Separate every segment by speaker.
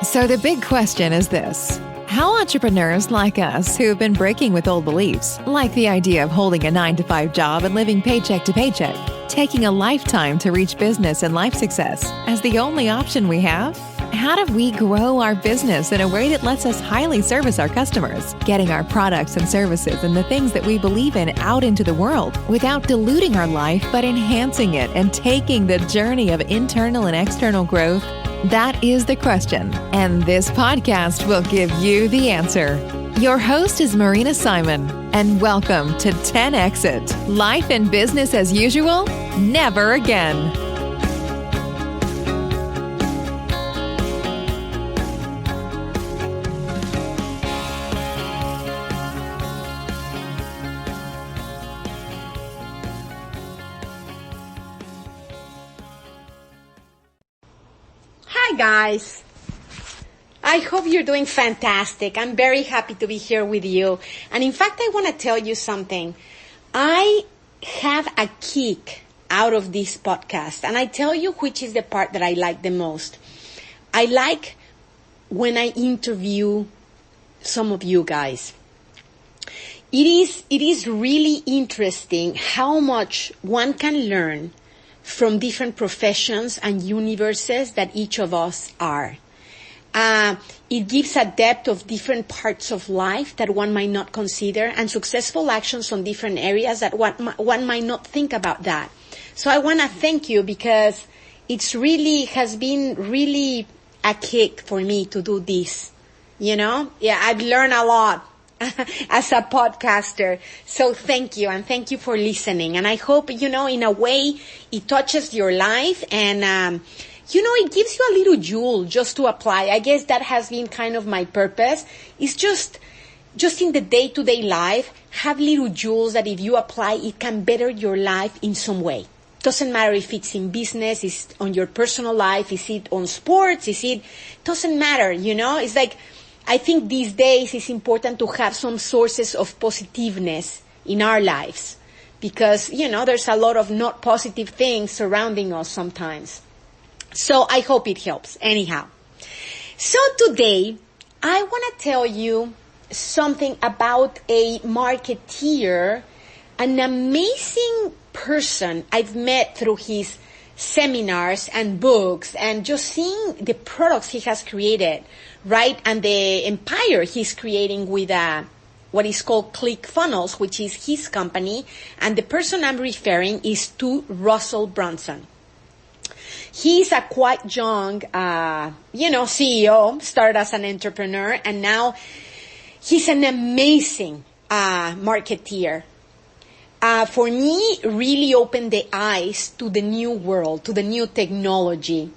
Speaker 1: So the big question is this. How entrepreneurs like us who have been breaking with old beliefs, like the idea of holding a 9-to-5 job and living paycheck to paycheck, taking a lifetime to reach business and life success as the only option we have? How do we grow our business in a way that lets us highly service our customers, getting our products and services and the things that we believe in out into the world without diluting our life but enhancing it and taking the journey of internal and external growth? That is the question, and this podcast will give you the answer. Your host is Marina Simon, and welcome to 10 Exit. Life and business as usual? Never again.
Speaker 2: Hi guys, I hope you're doing fantastic. I'm very happy to be here with you. And in fact, I want to tell you something. I have a kick out of this podcast, and I tell you which is the part that I like the most. I like when I interview some of you guys. It is really interesting how much one can learn from different professions and universes that each of us are. It gives a depth of different parts of life that one might not consider, and successful actions on different areas that one might not think about that. So I want to thank you because has been really a kick for me to do this. You know? Yeah, I've learned a lot as a podcaster. So thank you, and thank you for listening. And I hope, in a way, it touches your life and, it gives you a little jewel just to apply. I guess that has been kind of my purpose. It's just in the day-to-day life, have little jewels that if you apply, it can better your life in some way. Doesn't matter if it's in business, it's on your personal life, is it on sports, doesn't matter, It's like, I think these days it's important to have some sources of positiveness in our lives because, there's a lot of not positive things surrounding us sometimes. So I hope it helps anyhow. So today I want to tell you something about a marketeer, an amazing person I've met through his seminars and books and just seeing the products he has created, right? And the empire he's creating with what is called ClickFunnels, which is his company. And the person I'm referring is to Russell Brunson. He's a quite young, CEO, started as an entrepreneur, and now he's an amazing marketeer. For me, really opened the eyes to the new world, to the new technology,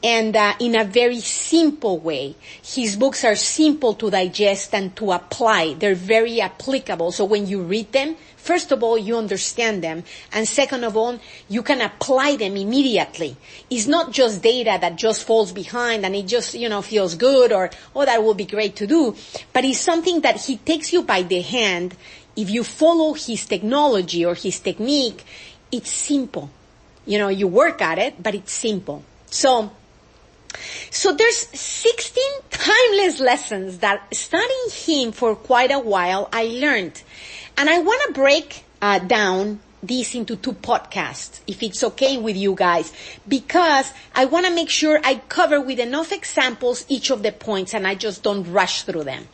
Speaker 2: and in a very simple way. His books are simple to digest and to apply. They're very applicable. So when you read them, first of all, you understand them. And second of all, you can apply them immediately. It's not just data that just falls behind and it just, feels good or, that will be great to do. But it's something that he takes you by the hand. If you follow his technology or his technique, it's simple. You work at it, but it's simple. So there's 16 timeless lessons that studying him for quite a while I learned. And I want to break down this into 2 podcasts, if it's okay with you guys, because I want to make sure I cover with enough examples each of the points and I just don't rush through them.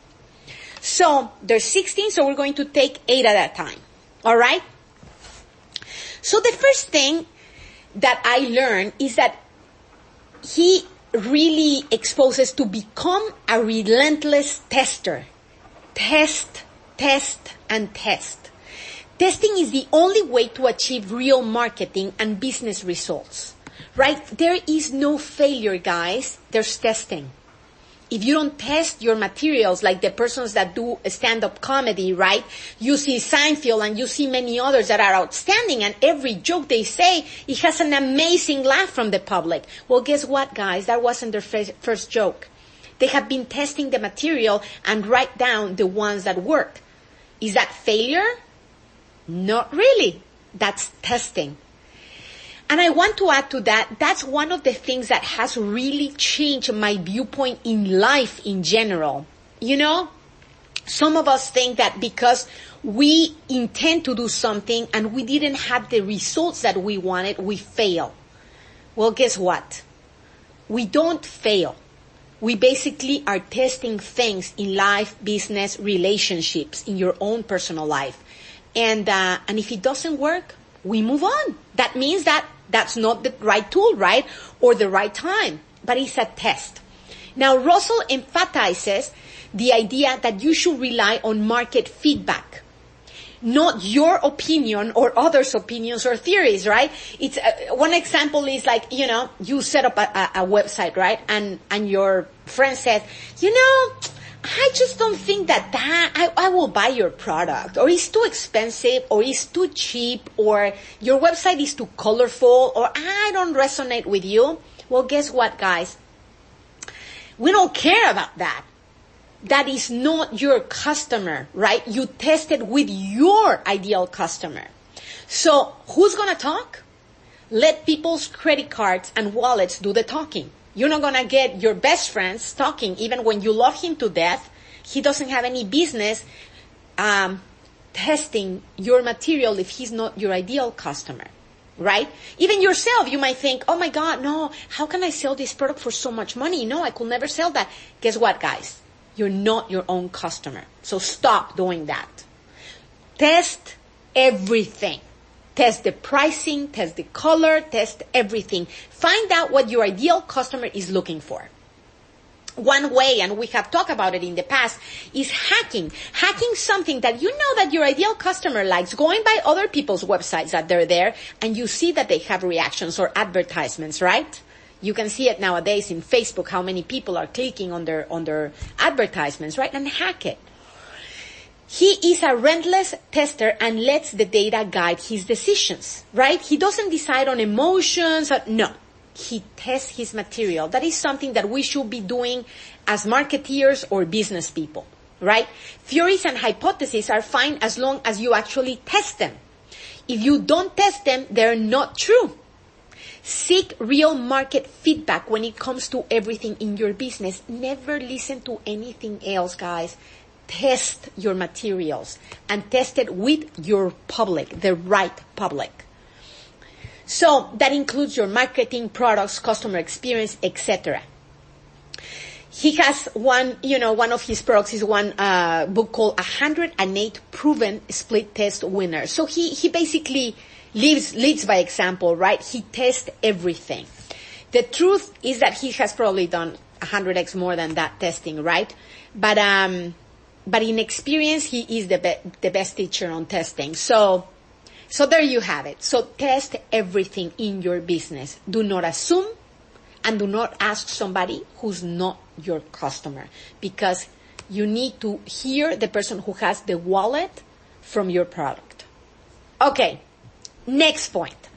Speaker 2: So there's 16, so we're going to take 8 at a time. All right? So the first thing that I learned is that he really exposes to become a relentless tester. Test, and test. Testing is the only way to achieve real marketing and business results, right? There is no failure, guys. There's testing. If you don't test your materials, like the persons that do stand-up comedy, right? You see Seinfeld and you see many others that are outstanding, and every joke they say, it has an amazing laugh from the public. Well, guess what, guys? That wasn't their first joke. They have been testing the material and write down the ones that work. Is that failure? Not really. That's testing. And I want to add to that, that's one of the things that has really changed my viewpoint in life in general. You know, some of us think that because we intend to do something and we didn't have the results that we wanted, we fail. Well, guess what? We don't fail. We basically are testing things in life, business, relationships, in your own personal life. And if it doesn't work, we move on. That means that that's not the right tool, right? Or the right time. But it's a test. Now, Russell emphasizes the idea that you should rely on market feedback, not your opinion or others' opinions or theories, right? It's one example is like, you know, you set up a website, right? And your friend says, you know, I just don't think that I will buy your product, or it's too expensive, or it's too cheap, or your website is too colorful, or I don't resonate with you. Well, guess what, guys? We don't care about that. That is not your customer, right? You tested with your ideal customer. So who's going to talk? Let people's credit cards and wallets do the talking. You're not going to get your best friends talking. Even when you love him to death, he doesn't have any business testing your material if he's not your ideal customer, right? Even yourself, you might think, oh my God, no, how can I sell this product for so much money? No, I could never sell that. Guess what, guys? You're not your own customer. So stop doing that. Test everything. Test the pricing, test the color, test everything. Find out what your ideal customer is looking for. One way, and we have talked about it in the past, is hacking. Hacking something that you know that your ideal customer likes, going by other people's websites that they're there, and you see that they have reactions or advertisements, right? You can see it nowadays in Facebook, how many people are clicking on their advertisements, right? And hack it. He is a relentless tester and lets the data guide his decisions, right? He doesn't decide on emotions. No, he tests his material. That is something that we should be doing as marketeers or business people, right? Theories and hypotheses are fine as long as you actually test them. If you don't test them, they're not true. Seek real market feedback when it comes to everything in your business. Never listen to anything else, guys. Test your materials and test it with your public, the right public. So that includes your marketing, products, customer experience, etc. He has one of his products is one book called 108 Proven Split Test Winners. So he basically leads by example, right? He tests everything. The truth is that he has probably done 100x more than that testing, right? But in experience, he is the best teacher on testing. So there you have it. So test everything in your business. Do not assume and do not ask somebody who's not your customer, because you need to hear the person who has the wallet from your product. Okay, next point.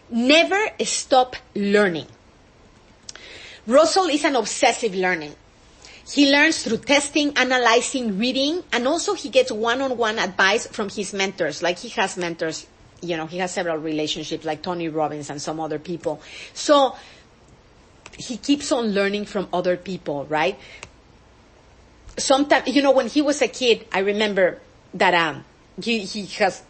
Speaker 2: Never stop learning. Russell is an obsessive learner. He learns through testing, analyzing, reading, and also he gets one-on-one advice from his mentors. Like he has mentors, he has several relationships like Tony Robbins and some other people. So he keeps on learning from other people, right? Sometimes, when he was a kid, I remember that he has,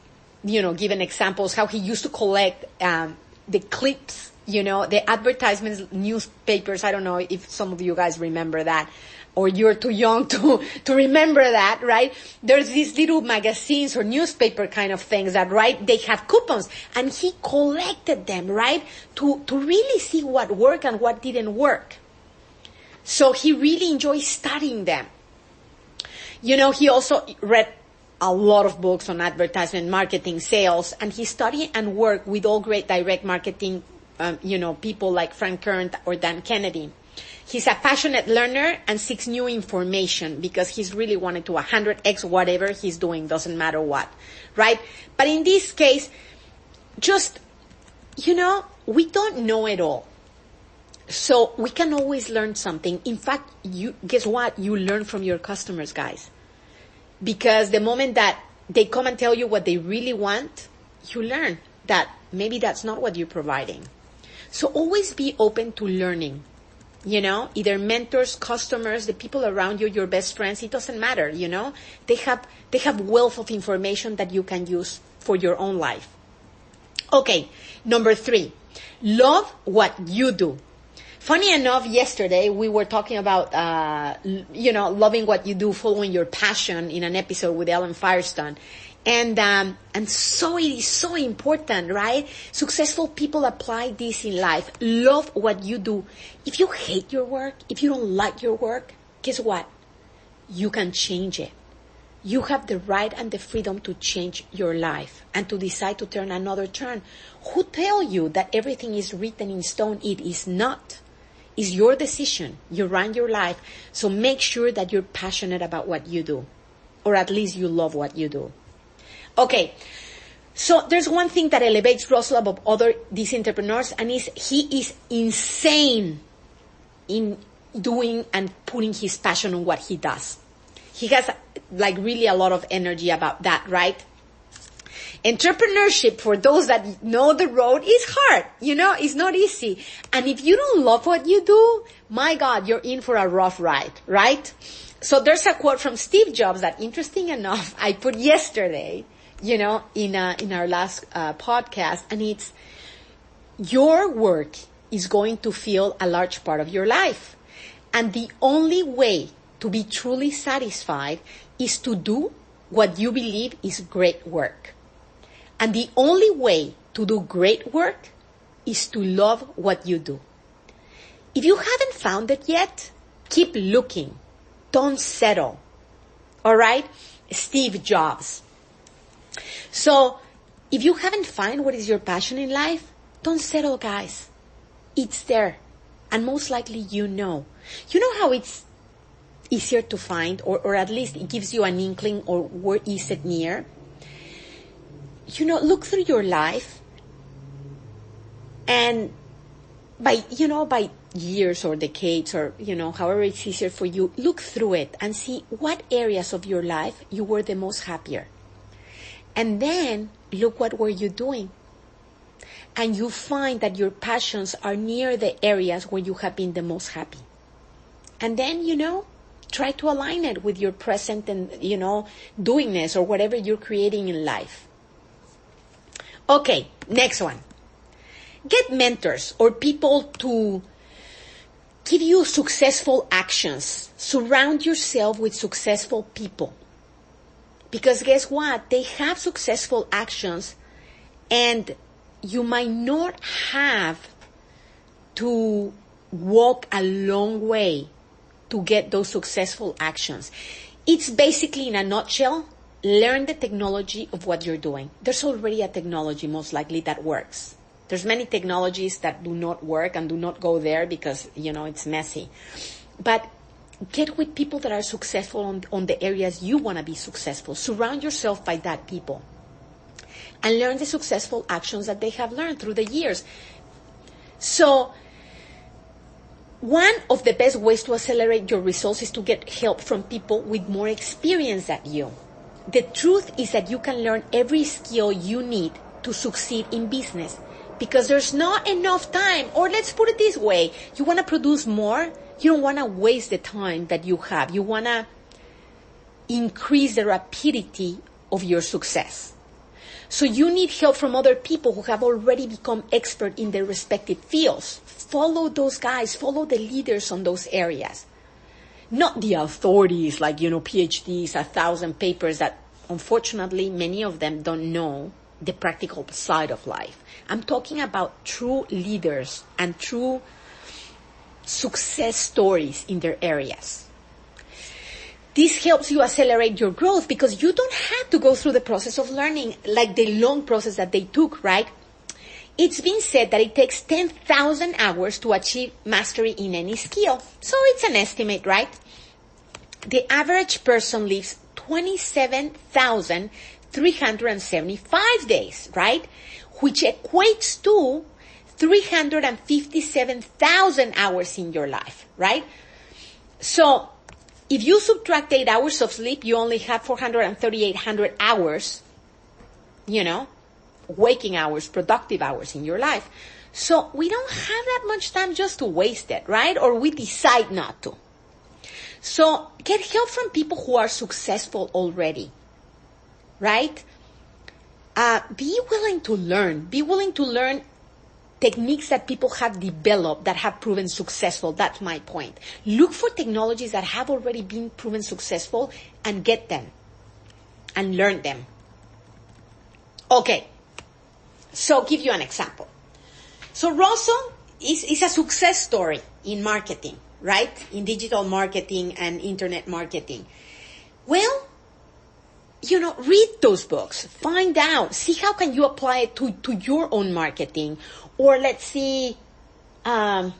Speaker 2: given examples how he used to collect the clips, the advertisements, newspapers. I don't know if some of you guys remember that, or you're too young to remember that, right? There's these little magazines or newspaper kind of things that, right, they have coupons, and he collected them, right, to really see what worked and what didn't work. So he really enjoys studying them. He also read a lot of books on advertisement, marketing, sales, and he studied and worked with all great direct marketing, people like Frank Kern or Dan Kennedy. He's a passionate learner and seeks new information because he's really wanted to 100x whatever he's doing, doesn't matter what, right? But in this case, just, we don't know it all. So we can always learn something. In fact, guess what? You learn from your customers, guys. Because the moment that they come and tell you what they really want, you learn that maybe that's not what you're providing. So always be open to learning. Either mentors, customers, the people around you, your best friends, it doesn't matter, They have wealth of information that you can use for your own life. Okay, number 3, love what you do. Funny enough, yesterday we were talking about, loving what you do, following your passion in an episode with Ellen Firestone. And so it is so important, right? Successful people apply this in life. Love what you do. If you hate your work, if you don't like your work, guess what? You can change it. You have the right and the freedom to change your life and to decide to turn another turn. Who tell you that everything is written in stone? It is not. It's your decision. You run your life. So make sure that you're passionate about what you do, or at least you love what you do. Okay, so there's one thing that elevates Russell above these entrepreneurs, and he is insane in doing and putting his passion on what he does. He has really a lot of energy about that, right? Entrepreneurship, for those that know the road, is hard. It's not easy. And if you don't love what you do, my God, you're in for a rough ride, right? So there's a quote from Steve Jobs that, interesting enough, I put yesterday, in our last podcast, and it's, your work is going to fill a large part of your life. And the only way to be truly satisfied is to do what you believe is great work. And the only way to do great work is to love what you do. If you haven't found it yet, keep looking. Don't settle. All right? Steve Jobs. So, if you haven't found what is your passion in life, don't settle, guys. It's there. And most likely you know. You know how it's easier to find, or at least it gives you an inkling, or where is it near? Look through your life, and by years or decades, or, however it's easier for you, look through it and see what areas of your life you were the most happier. And then look what were you doing. And you find that your passions are near the areas where you have been the most happy. And then, try to align it with your present and, doingness or whatever you're creating in life. Okay, next one. Get mentors or people to give you successful actions. Surround yourself with successful people. Because guess what? They have successful actions, and you might not have to walk a long way to get those successful actions. It's basically, in a nutshell, learn the technology of what you're doing. There's already a technology, most likely, that works. There's many technologies that do not work and do not go there because, it's messy. But get with people that are successful on the areas you want to be successful. Surround yourself by that people. And learn the successful actions that they have learned through the years. So, one of the best ways to accelerate your results is to get help from people with more experience than you. The truth is that you can learn every skill you need to succeed in business, because there's not enough time. Or let's put it this way, you want to produce more, you don't want to waste the time that you have. You want to increase the rapidity of your success. So you need help from other people who have already become expert in their respective fields. Follow those guys, follow the leaders on those areas. Not the authorities like, PhDs, 1,000 papers that unfortunately many of them don't know the practical side of life. I'm talking about true leaders and true success stories in their areas. This helps you accelerate your growth because you don't have to go through the process of learning, like the long process that they took, right? It's been said that it takes 10,000 hours to achieve mastery in any skill. So it's an estimate, right? The average person lives 27,375 days, right? Which equates to 357,000 hours in your life, right? So if you subtract 8 hours of sleep, you only have 4,800 hours, waking hours, productive hours in your life. So we don't have that much time just to waste it, right? Or we decide not to. So get help from people who are successful already, right? Be willing to learn. Be willing to learn techniques that people have developed that have proven successful. That's my point. Look for technologies that have already been proven successful and get them and learn them. Okay, so give you an example. So Russell is a success story in marketing, right? In digital marketing and internet marketing. Well, read those books, find out, see how can you apply it to your own marketing. Or let's see, in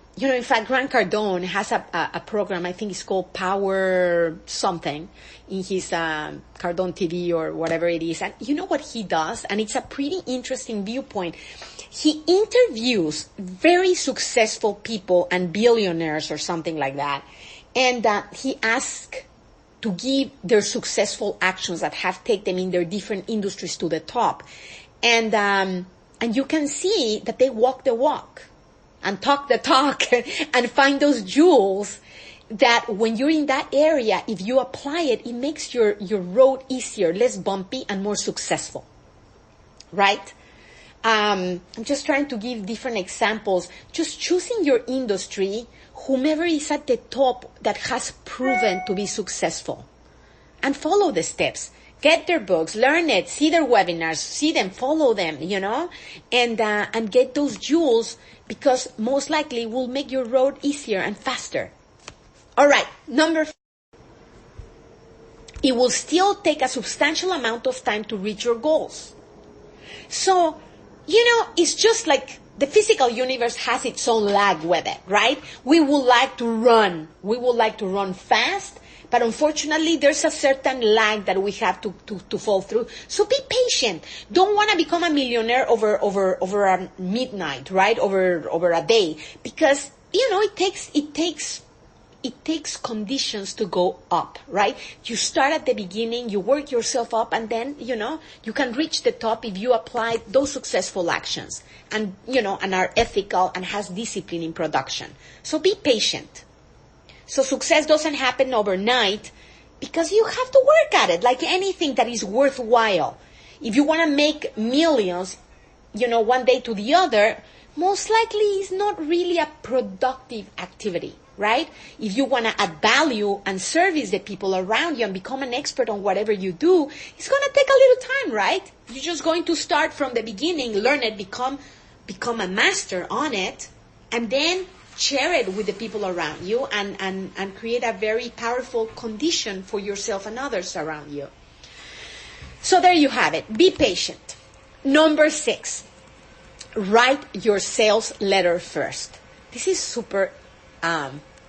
Speaker 2: fact, Grant Cardone has a program, I think it's called Power something, in his Cardone TV or whatever it is. And you know what he does? And it's a pretty interesting viewpoint. He interviews very successful people and billionaires or something like that. And he asks to give their successful actions that have taken them in their different industries to the top. And you can see that they walk the walk and talk the talk and find those jewels that when you're in that area, if you apply it, it makes your road easier, less bumpy, and more successful. Right? I'm just trying to give different examples. Just choosing your industry, whomever is at the top that has proven to be successful. And follow the steps. Get their books, learn it, see their webinars, see them, follow them, and get those jewels, because most likely will make your road easier and faster. All right, number 5. It will still take a substantial amount of time to reach your goals. So, it's just like the physical universe has its own lag with it, right? We would like to run. We would like to run fast. But unfortunately, there's a certain lag that we have to fall through. So be patient. Don't want to become a millionaire over a midnight, right? Over a day. Because, it takes conditions to go up, right? You start at the beginning, you work yourself up, and then, you can reach the top if you apply those successful actions and, and are ethical and has discipline in production. So be patient. So success doesn't happen overnight because you have to work at it, like anything that is worthwhile. If you want to make millions, one day to the other, most likely it's not really a productive activity, right? If you want to add value and service the people around you and become an expert on whatever you do, it's going to take a little time, right? You're just going to start from the beginning, learn it, become a master on it, and then share it with the people around you and create a very powerful condition for yourself and others around you. So there you have it. Be patient. Number 6, write your sales letter first. This is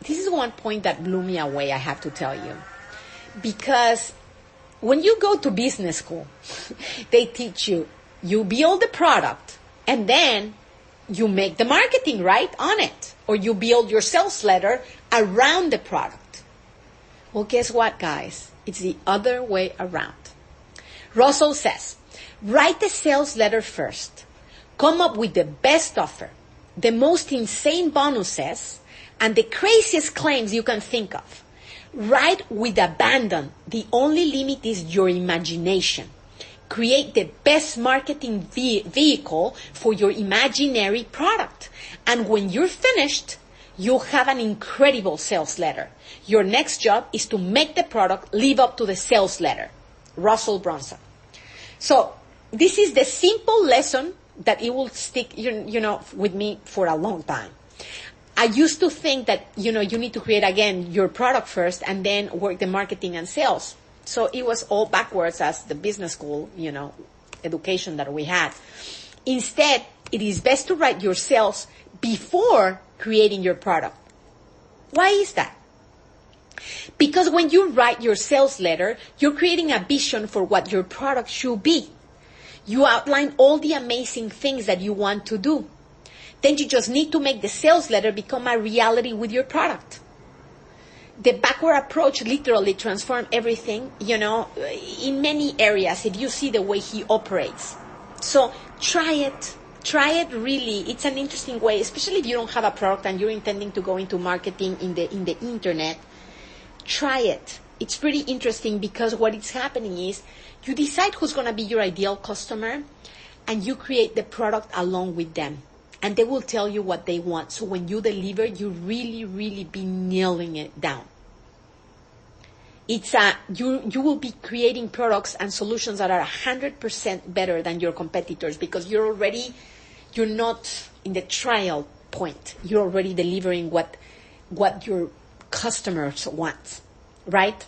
Speaker 2: this is one point that blew me away, I have to tell you. Because when you go to business school, they teach you build the product and then you make the marketing, right, on it. Or you build your sales letter around the product. Well, guess what, guys? It's the other way around. Russell says, write the sales letter first. Come up with the best offer, the most insane bonuses, and the craziest claims you can think of. Write with abandon. The only limit is your imagination. Create the best marketing vehicle for your imaginary product. And when you're finished, you'll have an incredible sales letter. Your next job is to make the product live up to the sales letter. Russell Brunson. So this is the simple lesson that it will stick, with me for a long time. I used to think that, you need to create, again, your product first and then work the marketing and sales. So it was all backwards as the business school, education that we had. Instead, it is best to write your sales before creating your product. Why is that? Because when you write your sales letter, you're creating a vision for what your product should be. You outline all the amazing things that you want to do. Then you just need to make the sales letter become a reality with your product. The backward approach literally transformed everything, in many areas if you see the way he operates. So Try it. Try it really. It's an interesting way, especially if you don't have a product and you're intending to go into marketing in the internet. Try it. It's pretty interesting because what is happening is you decide who's going to be your ideal customer and you create the product along with them. And they will tell you what they want. So when you deliver, you really, really be nailing it down. It's you will be creating products and solutions that are 100% better than your competitors because you're not in the trial point. You're already delivering what your customers want, right?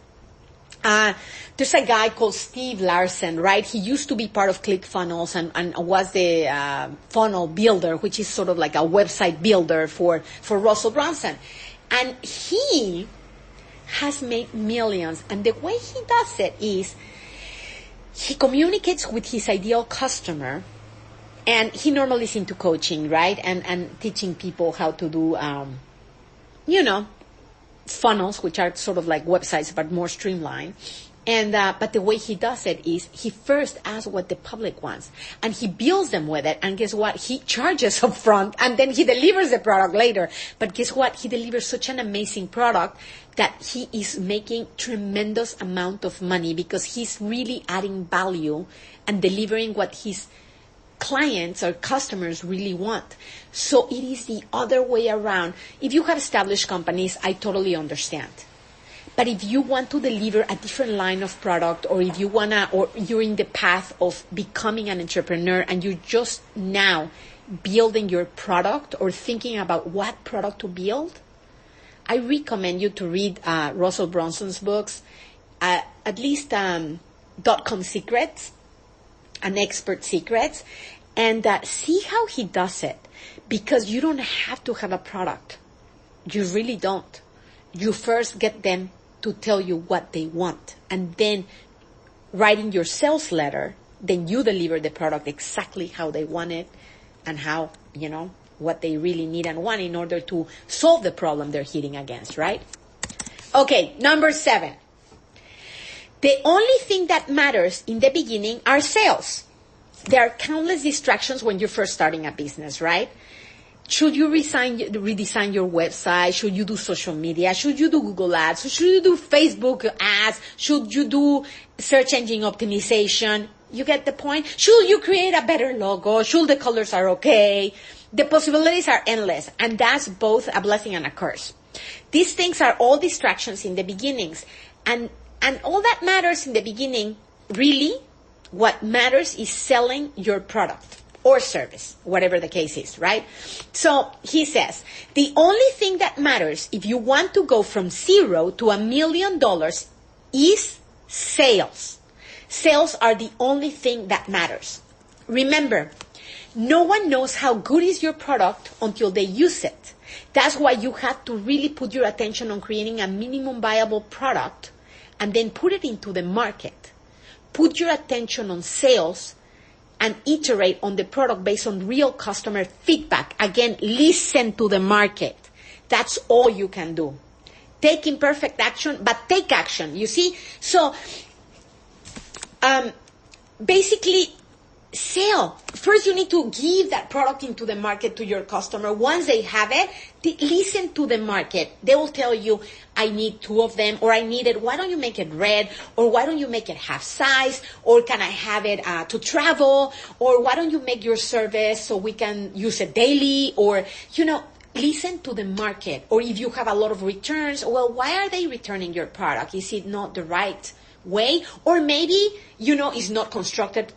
Speaker 2: There's a guy called Steve Larsen, right? He used to be part of ClickFunnels and was the funnel builder, which is sort of like a website builder for Russell Brunson. And he has made millions. And the way he does it is he communicates with his ideal customer. And he normally is into coaching, right? And teaching people how to do, funnels, which are sort of like websites, but more streamlined. And, but the way he does it is he first asks what the public wants and he builds them with it. And guess what? He charges up front and then he delivers the product later. But guess what? He delivers such an amazing product that he is making tremendous amount of money because he's really adding value and delivering what his clients or customers really want. So it is the other way around. If you have established companies, I totally understand. But if you want to deliver a different line of product, or if you or you're in the path of becoming an entrepreneur and you're just now building your product or thinking about what product to build, I recommend you to read Russell Brunson's books, at least .com Secrets and Expert Secrets, and see how he does it. Because you don't have to have a product. You really don't. You first get them to tell you what they want. And then writing your sales letter, then you deliver the product exactly how they want it and how, what they really need and want in order to solve the problem they're hitting against, right? Okay, number 7. The only thing that matters in the beginning are sales. There are countless distractions when you're first starting a business, right? Should you redesign your website? Should you do social media? Should you do Google Ads? Should you do Facebook ads? Should you do search engine optimization? You get the point? Should you create a better logo? Should the colors are okay? The possibilities are endless, and that's both a blessing and a curse. These things are all distractions in the beginnings, and all that matters in the beginning, really, what matters is selling your product or service, whatever the case is, right? So he says, the only thing that matters if you want to go from $0 to $1 million is sales. Sales are the only thing that matters. Remember, no one knows how good is your product until they use it. That's why you have to really put your attention on creating a minimum viable product and then put it into the market. Put your attention on sales and iterate on the product based on real customer feedback. Again, listen to the market. That's all you can do. Take imperfect action, but take action, you see? So, basically, sell. First, you need to give that product into the market to your customer. Once they have it, listen to the market. They will tell you, I need 2 of them, or I need it. Why don't you make it red? Or why don't you make it half size? Or can I have it to travel? Or why don't you make your service so we can use it daily? Or, listen to the market. Or if you have a lot of returns, well, why are they returning your product? Is it not the right way? Or maybe, it's not constructed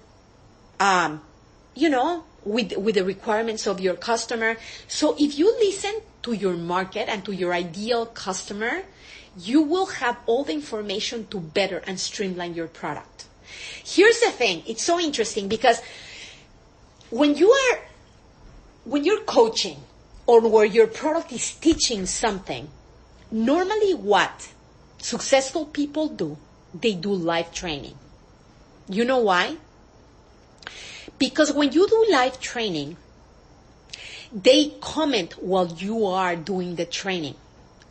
Speaker 2: with the requirements of your customer. So if you listen to your market and to your ideal customer, you will have all the information to better and streamline your product. Here's the thing. It's so interesting because when you're coaching or where your product is teaching something, normally what successful people do, they do live training. You know why? Because when you do live training, they comment while you are doing the training,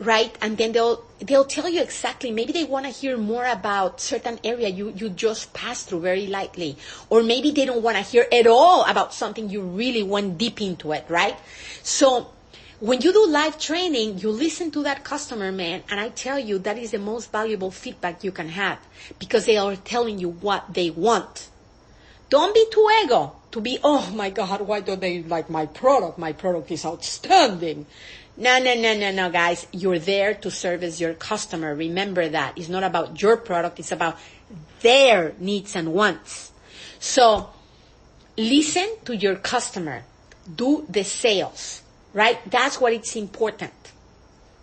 Speaker 2: right? And then they'll tell you exactly. Maybe they want to hear more about certain area you just passed through very lightly, or maybe they don't want to hear at all about something you really went deep into it, right? So when you do live training, you listen to that customer, man, and I tell you that is the most valuable feedback you can have, because they are telling you what they want. Don't be too ego to be, oh my God, why don't they like my product? My product is outstanding. No, guys. You're there to service your customer. Remember that. It's not about your product. It's about their needs and wants. So listen to your customer. Do the sales, right? That's what it's important.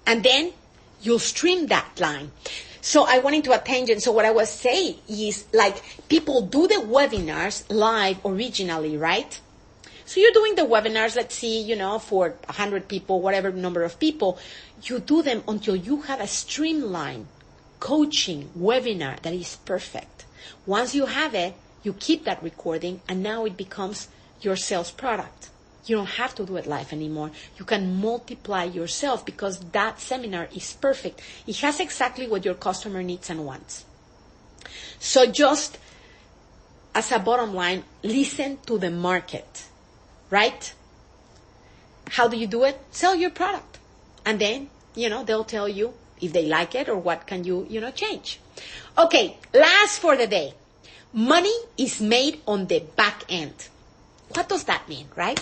Speaker 2: And then you'll stream that line. So I went into a tangent. So what I was saying is, like, people do the webinars live originally, right? So you're doing the webinars, let's see, for 100 people, whatever number of people. You do them until you have a streamlined coaching webinar that is perfect. Once you have it, you keep that recording, and now it becomes your sales product. You don't have to do it live anymore. You can multiply yourself because that seminar is perfect. It has exactly what your customer needs and wants. So just as a bottom line, listen to the market. Right? How do you do it? Sell your product. And then, they'll tell you if they like it or what can you, change. Okay, last for the day. Money is made on the back end. What does that mean, right?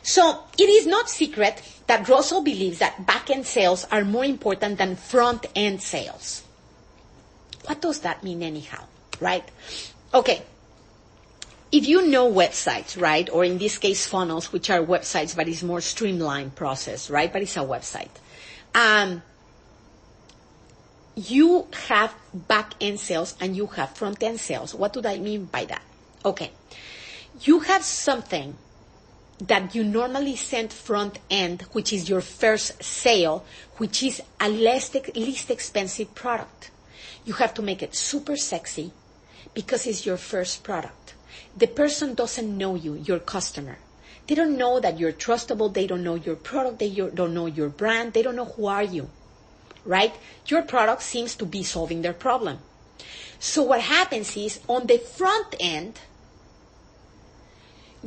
Speaker 2: So it is not secret that Russell believes that back end sales are more important than front end sales. What does that mean anyhow, right? Okay. If you know websites, right, or in this case funnels, which are websites, but it's more streamlined process, right, but it's a website. You have back-end sales and you have front-end sales. What do I mean by that? Okay. You have something that you normally send front-end, which is your first sale, which is a least expensive product. You have to make it super sexy because it's your first product. The person doesn't know you, your customer. They don't know that you're trustable. They don't know your product. They don't know your brand. They don't know who are you, right? Your product seems to be solving their problem. So what happens is, on the front end,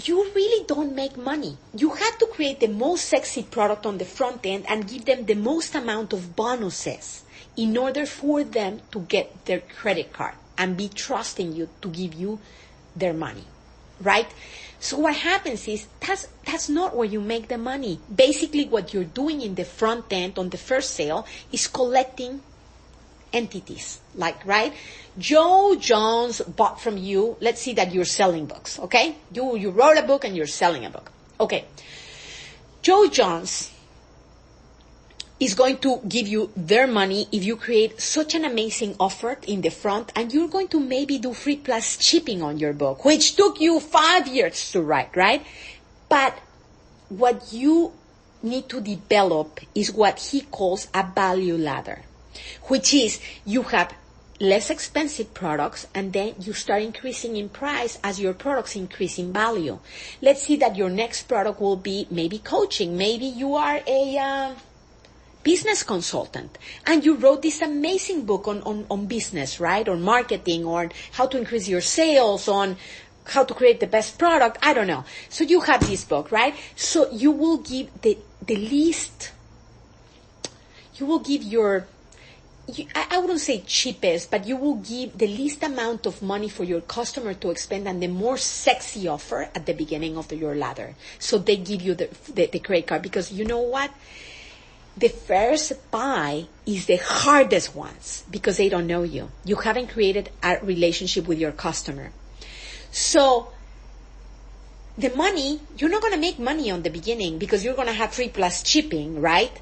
Speaker 2: you really don't make money. You have to create the most sexy product on the front end and give them the most amount of bonuses in order for them to get their credit card and be trusting you to give you their money, right? So what happens is that's not where you make the money. Basically, what you're doing in the front end on the first sale is collecting entities, like, right? Joe Jones bought from you. Let's see that you're selling books, okay? You wrote a book and you're selling a book. Okay. Joe Jones is going to give you their money if you create such an amazing offer in the front, and you're going to maybe do free plus shipping on your book, which took you 5 years to write, right? But what you need to develop is what he calls a value ladder, which is you have less expensive products and then you start increasing in price as your products increase in value. Let's see that your next product will be maybe coaching. Maybe you are a business consultant and you wrote this amazing book on business, right? On marketing, or how to increase your sales, on how to create the best product. I don't know. So you have this book, right? So you will give the least, you will give I wouldn't say cheapest, but you will give the least amount of money for your customer to expend and the more sexy offer at the beginning of your ladder. So they give you the credit card, because you know what? The first buy is the hardest ones because they don't know you. You haven't created a relationship with your customer. So the money, you're not going to make money on the beginning because you're going to have free plus shipping, right?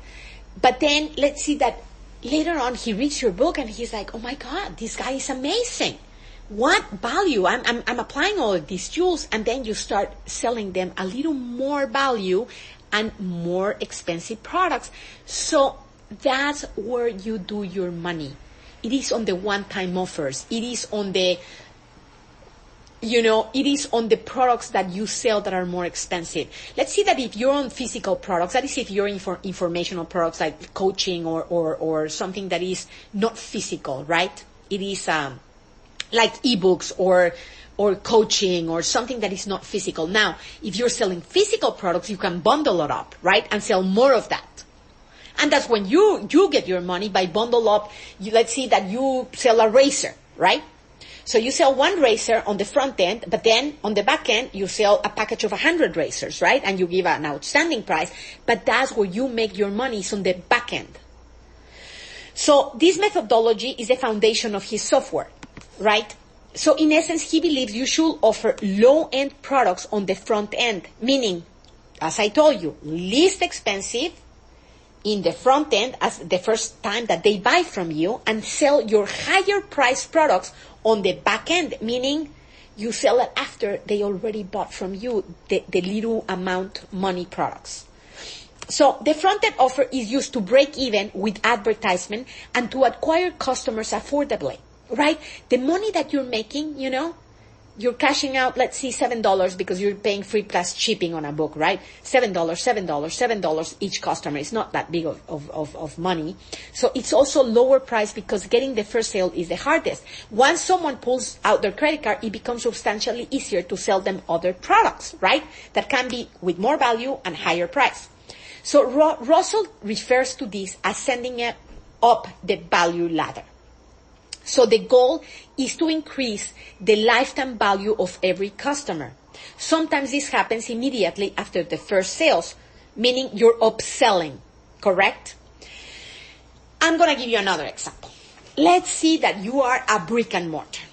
Speaker 2: But then let's see that later on he reads your book and he's like, oh my God, this guy is amazing. What value? I'm applying all of these tools. And then you start selling them a little more value and more expensive products. So that's where you do your money. It is on the one-time offers. It is on the it is on the products that you sell that are more expensive. Let's see that if you're on physical products, that is if you're in for informational products like coaching or something that is not physical, right? It is like ebooks or coaching or something that is not physical. Now, if you're selling physical products, you can bundle it up, right? And sell more of that. And that's when you get your money by bundle up. Let's see that you sell a razor, right? So you sell one razor on the front end, but then on the back end, you sell a package of 100 razors, right? And you give an outstanding price, but that's where you make your money, is on the back end. So this methodology is the foundation of his software, right? So in essence, he believes you should offer low-end products on the front end, meaning, as I told you, least expensive in the front end as the first time that they buy from you, and sell your higher priced products on the back end, meaning you sell it after they already bought from you the little amount money products. So the front end offer is used to break even with advertisement and to acquire customers affordably, right? The money that you're making, you're cashing out, let's see, $7 because you're paying free plus shipping on a book, right? $7 each customer. It's not that big of money. So it's also lower price because getting the first sale is the hardest. Once someone pulls out their credit card, it becomes substantially easier to sell them other products, right? That can be with more value and higher price. So Russell refers to this as sending it up the value ladder. So the goal is to increase the lifetime value of every customer. Sometimes this happens immediately after the first sales, meaning you're upselling, correct? I'm going to give you another example. Let's see that you are a brick and mortar.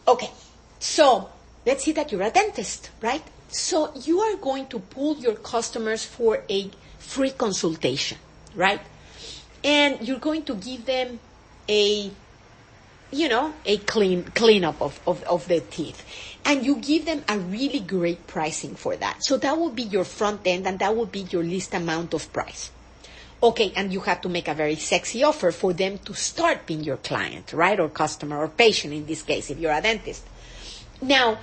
Speaker 2: Okay, so let's see that you're a dentist, right? So you are going to pull your customers for a free consultation, right? And you're going to give them a cleanup of the teeth. And you give them a really great pricing for that. So that will be your front end, and that will be your least amount of price. Okay, and you have to make a very sexy offer for them to start being your client, right? Or customer or patient in this case, if you're a dentist. Now,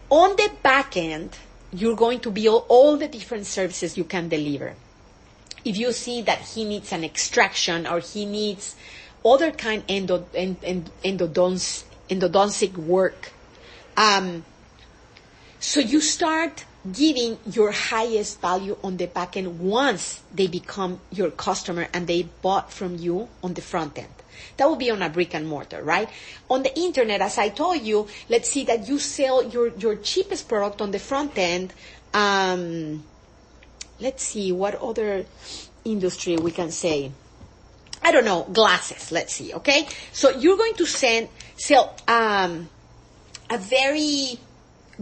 Speaker 2: on the back end, you're going to build all the different services you can deliver. If you see that he needs an extraction or he needs other kind endodontic work. So you start giving your highest value on the back end once they become your customer and they bought from you on the front end. That will be on a brick and mortar, right? On the internet, as I told you, let's see that you sell your cheapest product on the front end. Let's see, what other industry we can say? I don't know, glasses, let's see, okay? So you're going to sell a very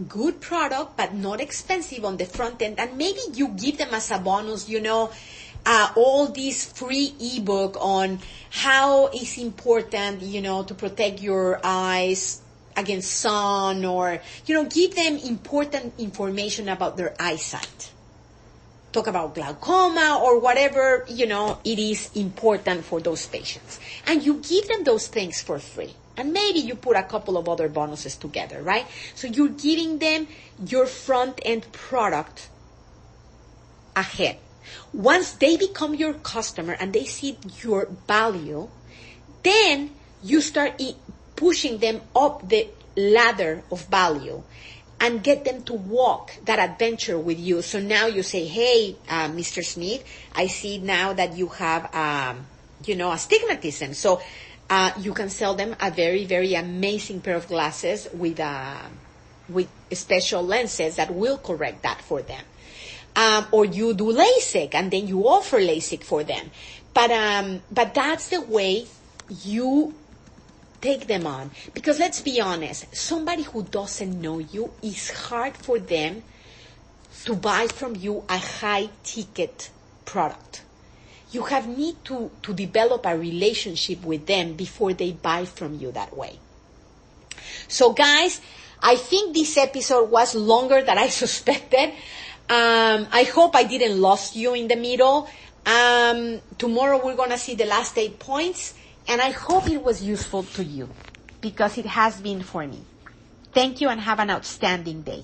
Speaker 2: good product, but not expensive on the front end. And maybe you give them as a bonus, all this free ebook on how it's important, to protect your eyes against sun, or, give them important information about their eyesight. Talk about glaucoma or whatever, it is important for those patients. And you give them those things for free. And maybe you put a couple of other bonuses together, right? So you're giving them your front-end product ahead. Once they become your customer and they see your value, then you start pushing them up the ladder of value and get them to walk that adventure with you. So now you say, hey, Mr. Smith, I see now that you have, astigmatism. So you can sell them a very, very amazing pair of glasses with special lenses that will correct that for them. Or you do LASIK, and then you offer LASIK for them. But that's the way you take them on. Because let's be honest, somebody who doesn't know you, it's hard for them to buy from you a high-ticket product. You have need to develop a relationship with them before they buy from you that way. So guys, I think this episode was longer than I suspected. I hope I didn't lose you in the middle. Tomorrow we're going to see the last 8 points. And I hope it was useful to you, because it has been for me. Thank you and have an outstanding day.